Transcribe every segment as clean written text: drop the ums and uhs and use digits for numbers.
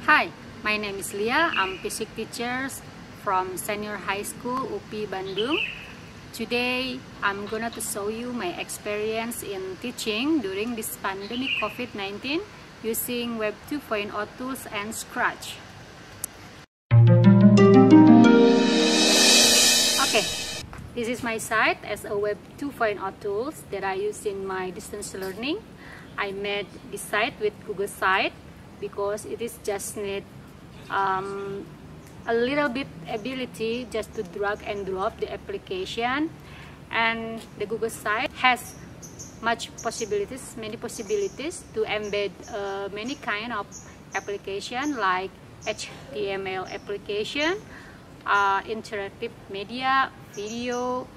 Hi, my name is Lia. I'm physics teacher from Senior High School UPI Bandung. Today, I'm gonna to show you my experience in teaching during this pandemic COVID-19 using Web 2.0 tools and Scratch. Okay, this is my site as a Web 2.0 tools that I use in my distance learning. I made this site with Google Site because it is just need a little bit ability just to drag and drop the application, and the Google site has many possibilities to embed many kind of application like HTML application, interactive media, video,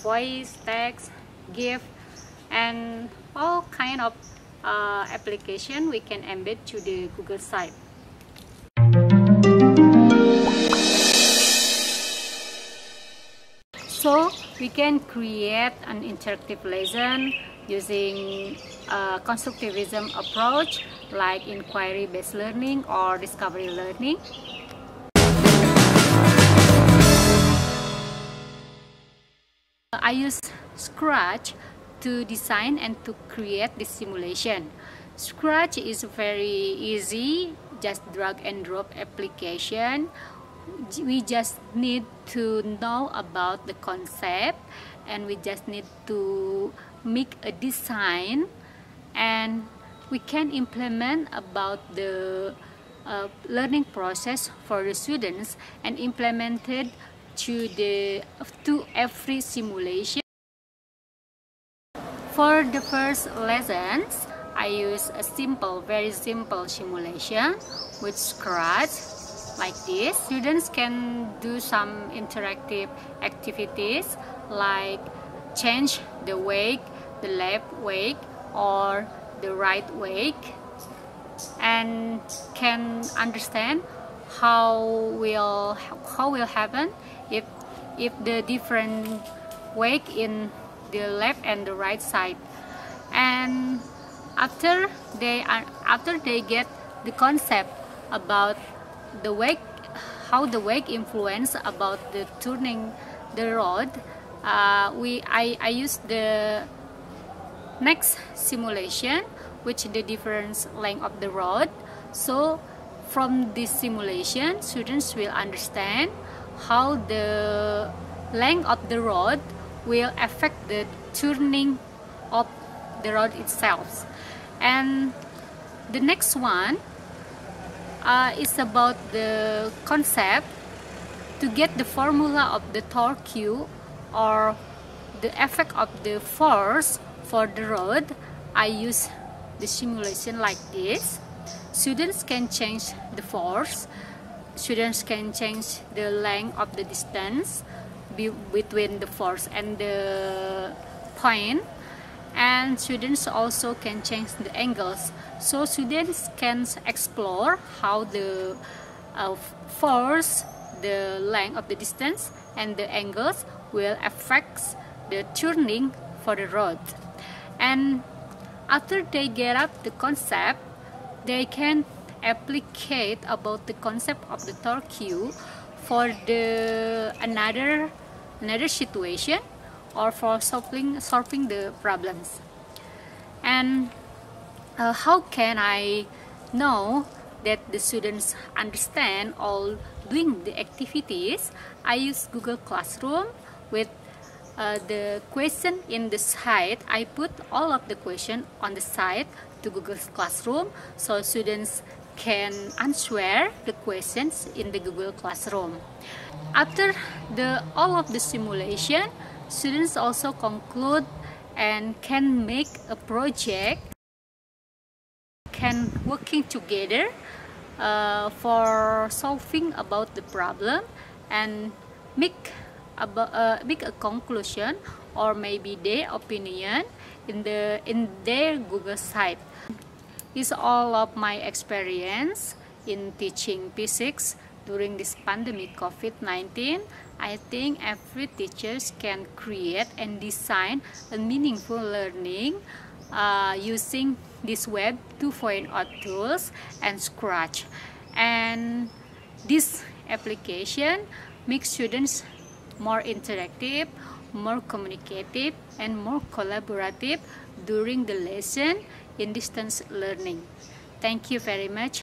voice, text, GIF, and all kind of application we can embed to the Google site. So we can create an interactive lesson using a constructivism approach like inquiry-based learning or discovery learning. I use Scratch to design and to create this simulation. Scratch is very easy, just drag and drop application. We just need to know about the concept, and we just need to make a design, and we can implement about the learning process for the students and implement it to every simulation. For the first lessons, I use a very simple simulation with Scratch like this. Students can do some interactive activities like change the wake, the left wake or the right wake, and can understand how will happen if the different wake in the left and the right side. And after they get the concept about the wake, how the wake influence about the turning the road, I use the next simulation which the different length of the road. So from this simulation, students will understand how the length of the road will affect the turning of the road itself. And the next one is about the concept to get the formula of the torque Q or the effect of the force for the road. I use the simulation like this. Students can change the force, students can change the length of the distance between the force and the point, and students also can change the angles. So students can explore how the force, the length of the distance and the angles will affect the turning for the road. And after they get up the concept, they can applicate about the concept of the torque Q for the another situation or for solving the problems. And how can I know that the students understand all doing the activities? I use Google Classroom with the question in the site. I put all of the question on the site to Google Classroom, so students can answer the questions in the Google Classroom. After all of the simulation, students also conclude and can make a project, can working together for solving about the problem and make a conclusion or maybe their opinion in their Google site. It's all of my experience in teaching physics during this pandemic COVID-19. I think every teacher can create and design a meaningful learning using this Web 2.0 tools and Scratch. And this application makes students more interactive, more communicative, and more collaborative during the lesson in distance learning. Thank you very much.